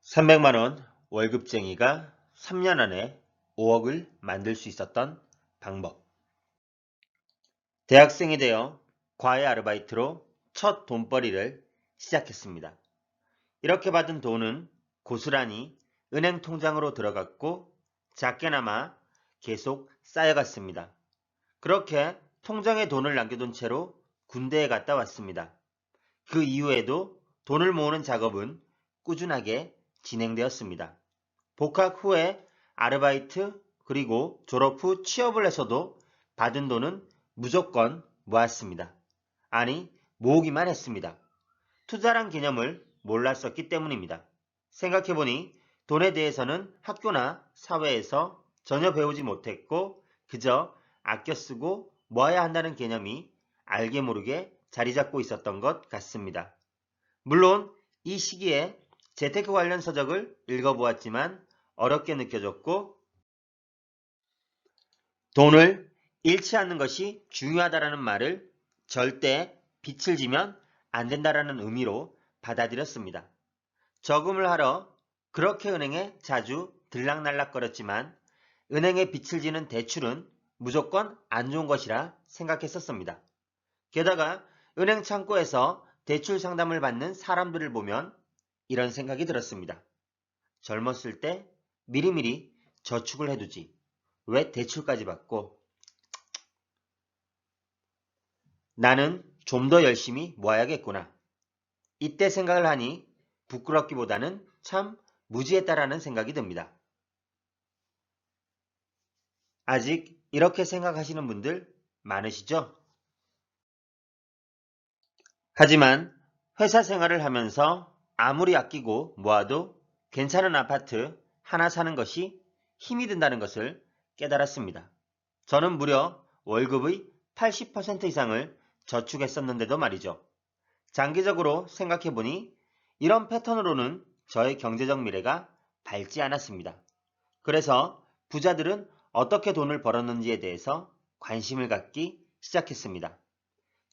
300만원 월급쟁이가 3년 안에 5억을 만들 수 있었던 방법. 대학생이 되어 과외 아르바이트로 첫 돈벌이를 시작했습니다. 이렇게 받은 돈은 고스란히 은행 통장으로 들어갔고 작게나마 계속 쌓여갔습니다. 그렇게 통장에 돈을 남겨둔 채로 군대에 갔다 왔습니다. 그 이후에도 돈을 모으는 작업은 꾸준하게 진행되었습니다. 복학 후에 아르바이트 그리고 졸업 후 취업을 해서도 받은 돈은 무조건 모았습니다. 아니, 모으기만 했습니다. 투자란 개념을 몰랐었기 때문입니다. 생각해보니 돈에 대해서는 학교나 사회에서 전혀 배우지 못했고 그저 아껴 쓰고 모아야 한다는 개념이 알게 모르게 자리 잡고 있었던 것 같습니다. 물론 이 시기에 재테크 관련 서적을 읽어보았지만 어렵게 느껴졌고 돈을 잃지 않는 것이 중요하다는 말을 절대 빚을 지면 안 된다는 의미로 받아들였습니다. 저금을 하러 그렇게 은행에 자주 들락날락거렸지만 은행에 빚을 지는 대출은 무조건 안 좋은 것이라 생각했었습니다. 게다가 은행 창구에서 대출 상담을 받는 사람들을 보면 이런 생각이 들었습니다. 젊었을 때 미리미리 저축을 해두지. 왜 대출까지 받고? 나는 좀 더 열심히 모아야겠구나. 이때 생각을 하니 부끄럽기보다는 참 무지했다라는 생각이 듭니다. 아직 이렇게 생각하시는 분들 많으시죠? 하지만 회사 생활을 하면서 아무리 아끼고 모아도 괜찮은 아파트 하나 사는 것이 힘이 든다는 것을 깨달았습니다. 저는 무려 월급의 80% 이상을 저축했었는데도 말이죠. 장기적으로 생각해보니 이런 패턴으로는 저의 경제적 미래가 밝지 않았습니다. 그래서 부자들은 어떻게 돈을 벌었는지에 대해서 관심을 갖기 시작했습니다.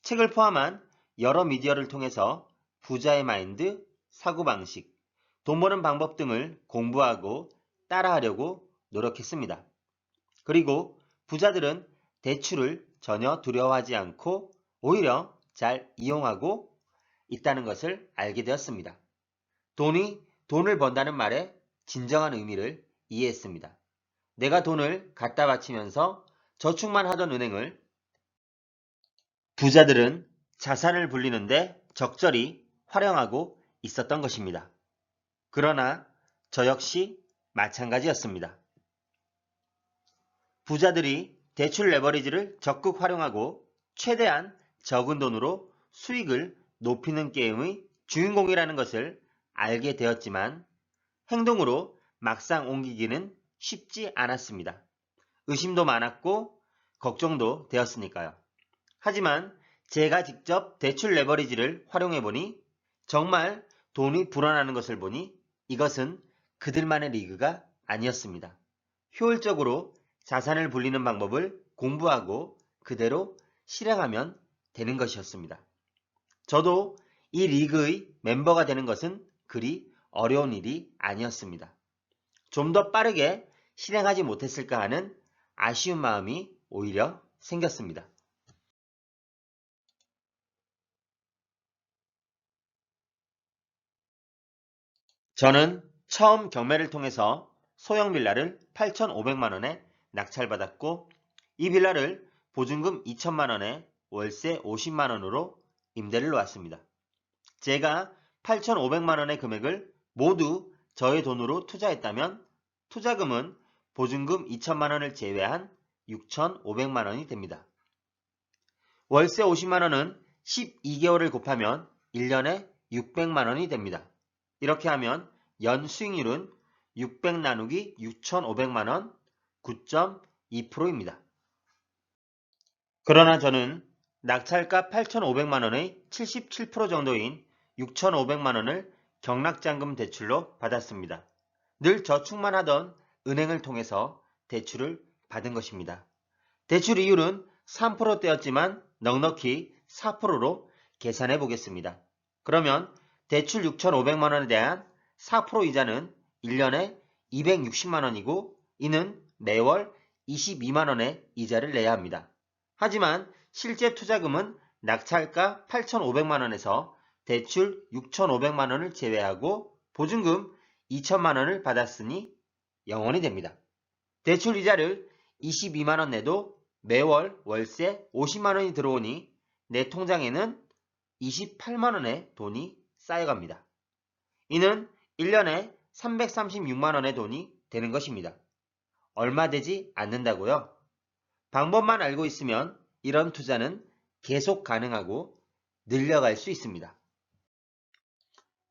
책을 포함한 여러 미디어를 통해서 부자의 마인드, 사고방식, 돈 버는 방법 등을 공부하고 따라하려고 노력했습니다. 그리고 부자들은 대출을 전혀 두려워하지 않고 오히려 잘 이용하고 있다는 것을 알게 되었습니다. 돈을 번다는 말의 진정한 의미를 이해했습니다. 내가 돈을 갖다 바치면서 저축만 하던 은행을 부자들은 자산을 불리는데 적절히 활용하고 있었던 것입니다. 그러나 저 역시 마찬가지였습니다. 부자들이 대출 레버리지를 적극 활용하고 최대한 적은 돈으로 수익을 높이는 게임의 주인공이라는 것을 알게 되었지만 행동으로 막상 옮기기는 쉽지 않았습니다. 의심도 많았고 걱정도 되었으니까요. 하지만 제가 직접 대출 레버리지를 활용해보니 정말 돈이 불어나는 것을 보니 이것은 그들만의 리그가 아니었습니다. 효율적으로 자산을 불리는 방법을 공부하고 그대로 실행하면 되는 것이었습니다. 저도 이 리그의 멤버가 되는 것은 그리 어려운 일이 아니었습니다. 좀 더 빠르게 실행하지 못했을까 하는 아쉬운 마음이 오히려 생겼습니다. 저는 처음 경매를 통해서 소형 빌라를 8,500만 원에 낙찰받았고 이 빌라를 보증금 2천만 원에 월세 50만 원으로 임대를 놓았습니다. 제가 8,500만 원의 금액을 모두 저의 돈으로 투자했다면 투자금은 보증금 2천만 원을 제외한 6,500만 원이 됩니다. 월세 50만 원은 12개월을 곱하면 1년에 600만 원이 됩니다. 이렇게 하면 연 수익률은 600 나누기 6,500만 원 9.2%입니다. 그러나 저는 낙찰가 8,500만 원의 77% 정도인 6,500만 원을 경락잔금 대출로 받았습니다. 늘 저축만 하던 은행을 통해서 대출을 받은 것입니다. 대출 이율은 3%대였지만 넉넉히 4%로 계산해 보겠습니다. 그러면 대출 6,500만 원에 대한 4% 이자는 1년에 260만 원이고 이는 매월 22만 원의 이자를 내야 합니다. 하지만 실제 투자금은 낙찰가 8,500만 원에서 대출 6,500만 원을 제외하고 보증금 2천만 원을 받았으니 0원이 됩니다. 대출 이자를 22만 원 내도 매월 월세 50만 원이 들어오니 내 통장에는 28만 원의 돈이 쌓여갑니다. 이는 1년에 336만 원의 돈이 되는 것입니다. 얼마 되지 않는다고요? 방법만 알고 있으면 이런 투자는 계속 가능하고 늘려갈 수 있습니다.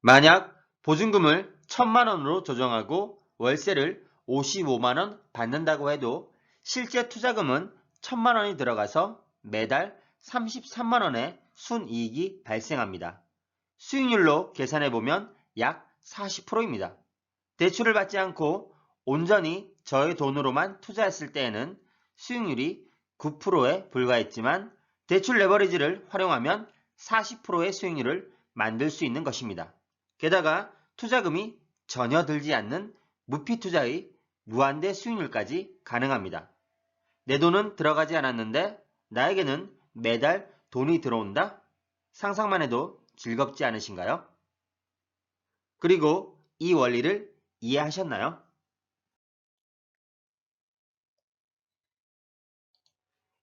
만약 보증금을 1,000만 원으로 조정하고 월세를 55만 원 받는다고 해도 실제 투자금은 1,000만 원이 들어가서 매달 33만 원의 순이익이 발생합니다. 수익률로 계산해보면 약 40%입니다. 대출을 받지 않고 온전히 저의 돈으로만 투자했을 때에는 수익률이 9%에 불과했지만 대출 레버리지를 활용하면 40%의 수익률을 만들 수 있는 것입니다. 게다가 투자금이 전혀 들지 않는 무피 투자의 무한대 수익률까지 가능합니다. 내 돈은 들어가지 않았는데 나에게는 매달 돈이 들어온다? 상상만 해도 즐겁지 않으신가요? 그리고 이 원리를 이해하셨나요?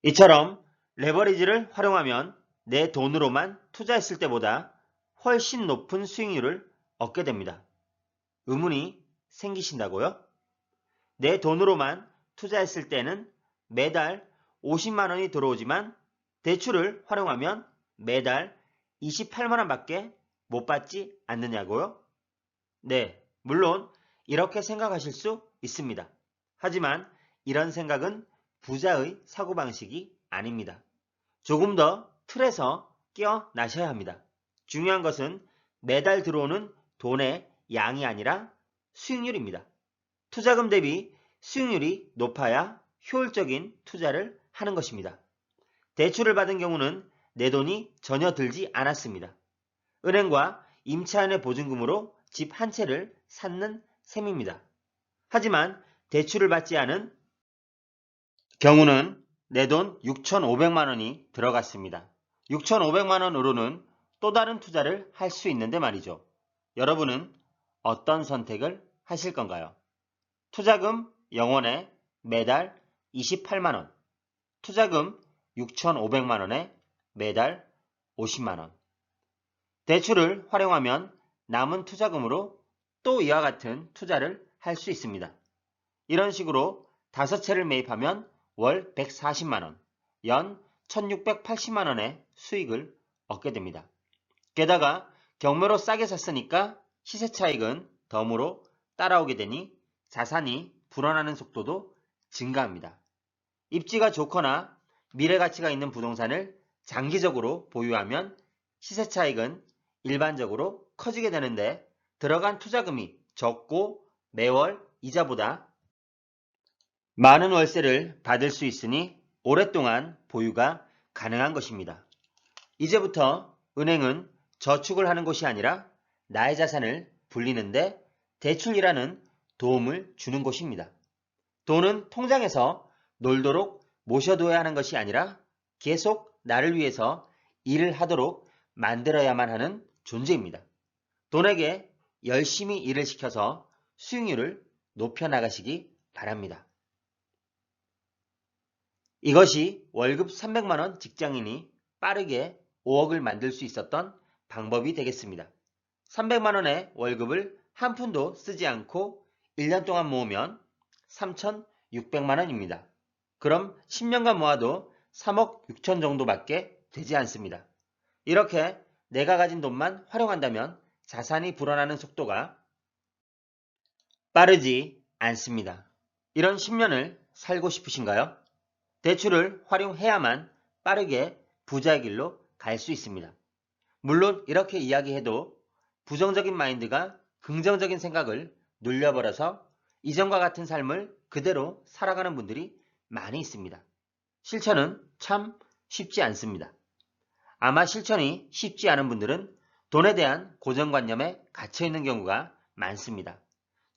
이처럼 레버리지를 활용하면 내 돈으로만 투자했을 때보다 훨씬 높은 수익률을 얻게 됩니다. 의문이 생기신다고요? 내 돈으로만 투자했을 때는 매달 50만 원이 들어오지만 대출을 활용하면 매달 28만 원밖에 못 받지 않느냐고요? 네, 물론 이렇게 생각하실 수 있습니다. 하지만 이런 생각은 부자의 사고방식이 아닙니다. 조금 더 틀에서 깨어나셔야 합니다. 중요한 것은 매달 들어오는 돈의 양이 아니라 수익률입니다. 투자금 대비 수익률이 높아야 효율적인 투자를 하는 것입니다. 대출을 받은 경우는 내 돈이 전혀 들지 않았습니다. 은행과 임차인의 보증금으로 집 한 채를 샀는 셈입니다. 하지만 대출을 받지 않은 경우는 내 돈 6,500만 원이 들어갔습니다. 6,500만 원으로는 또 다른 투자를 할 수 있는데 말이죠. 여러분은 어떤 선택을 하실 건가요? 투자금 0원에 매달 28만 원, 투자금 6,500만 원에 매달 50만 원. 대출을 활용하면 남은 투자금으로 또 이와 같은 투자를 할 수 있습니다. 이런 식으로 5채를 매입하면 월 140만 원, 연 1,680만 원의 수익을 얻게 됩니다. 게다가 경매로 싸게 샀으니까 시세 차익은 덤으로 따라오게 되니 자산이 불어나는 속도도 증가합니다. 입지가 좋거나 미래 가치가 있는 부동산을 장기적으로 보유하면 시세 차익은 일반적으로 커지게 되는데 들어간 투자금이 적고 매월 이자보다 많은 월세를 받을 수 있으니 오랫동안 보유가 가능한 것입니다. 이제부터 은행은 저축을 하는 곳이 아니라 나의 자산을 불리는데 대출이라는 도움을 주는 곳입니다. 돈은 통장에서 놀도록 모셔둬야 하는 것이 아니라 계속 나를 위해서 일을 하도록 만들어야만 하는 존재입니다. 돈에게 열심히 일을 시켜서 수익률을 높여나가시기 바랍니다. 이것이 월급 300만 원 직장인이 빠르게 5억을 만들 수 있었던 방법이 되겠습니다. 300만 원의 월급을 한 푼도 쓰지 않고 1년 동안 모으면 3,600만 원입니다. 그럼 10년간 모아도 3억 6천 정도밖에 되지 않습니다. 이렇게 내가 가진 돈만 활용한다면 자산이 불어나는 속도가 빠르지 않습니다. 이런 10년을 살고 싶으신가요? 대출을 활용해야만 빠르게 부자의 길로 갈 수 있습니다. 물론 이렇게 이야기해도 부정적인 마인드가 긍정적인 생각을 눌려버려서 이전과 같은 삶을 그대로 살아가는 분들이 많이 있습니다. 실천은 참 쉽지 않습니다. 아마 실천이 쉽지 않은 분들은 돈에 대한 고정관념에 갇혀 있는 경우가 많습니다.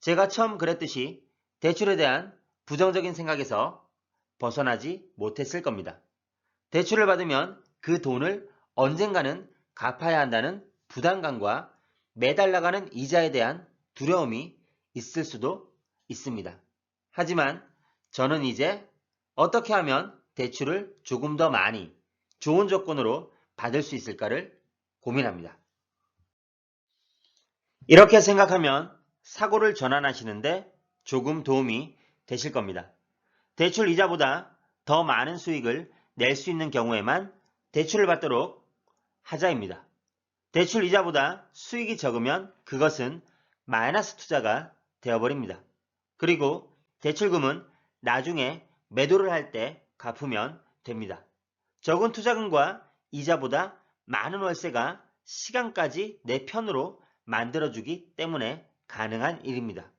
제가 처음 그랬듯이 대출에 대한 부정적인 생각에서 벗어나지 못했을 겁니다. 대출을 받으면 그 돈을 언젠가는 갚아야 한다는 부담감과 매달 나가는 이자에 대한 두려움이 있을 수도 있습니다. 하지만 저는 이제 어떻게 하면 대출을 조금 더 많이 좋은 조건으로 받을 수 있을까를 고민합니다. 이렇게 생각하면 사고를 전환하시는데 조금 도움이 되실 겁니다. 대출 이자보다 더 많은 수익을 낼 수 있는 경우에만 대출을 받도록 하자입니다. 대출 이자보다 수익이 적으면 그것은 마이너스 투자가 되어버립니다. 그리고 대출금은 나중에 매도를 할 때 갚으면 됩니다. 적은 투자금과 이자보다 많은 월세가 시간까지 내 편으로 만들어주기 때문에 가능한 일입니다.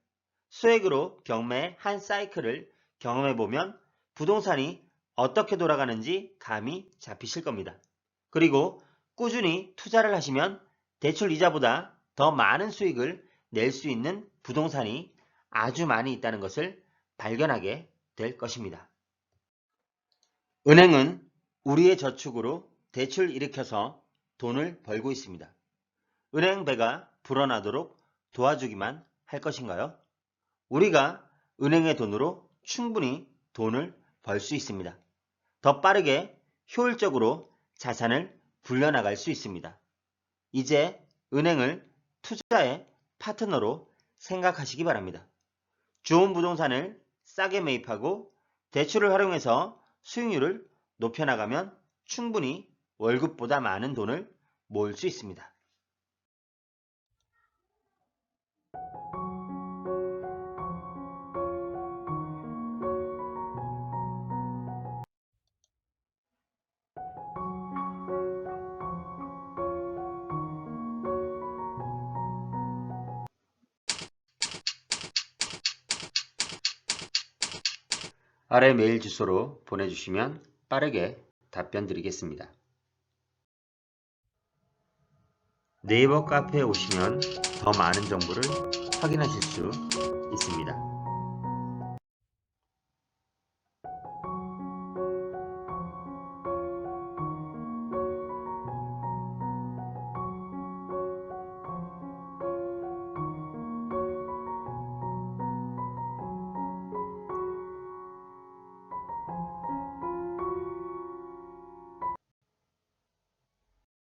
소액으로 경매의 한 사이클을 경험해보면 부동산이 어떻게 돌아가는지 감이 잡히실 겁니다. 그리고 꾸준히 투자를 하시면 대출 이자보다 더 많은 수익을 낼 수 있는 부동산이 아주 많이 있다는 것을 발견하게 될 것입니다. 은행은 우리의 저축으로 대출 일으켜서 돈을 벌고 있습니다. 은행 배가 불어나도록 도와주기만 할 것인가요? 우리가 은행의 돈으로 충분히 돈을 벌 수 있습니다. 더 빠르게 효율적으로 자산을 불려나갈 수 있습니다. 이제 은행을 투자의 파트너로 생각하시기 바랍니다. 좋은 부동산을 싸게 매입하고 대출을 활용해서 수익률을 높여나가면 충분히 월급보다 많은 돈을 모을 수 있습니다. 아래 메일 주소로 보내주시면 빠르게 답변 드리겠습니다. 네이버 카페에 오시면 더 많은 정보를 확인하실 수 있습니다.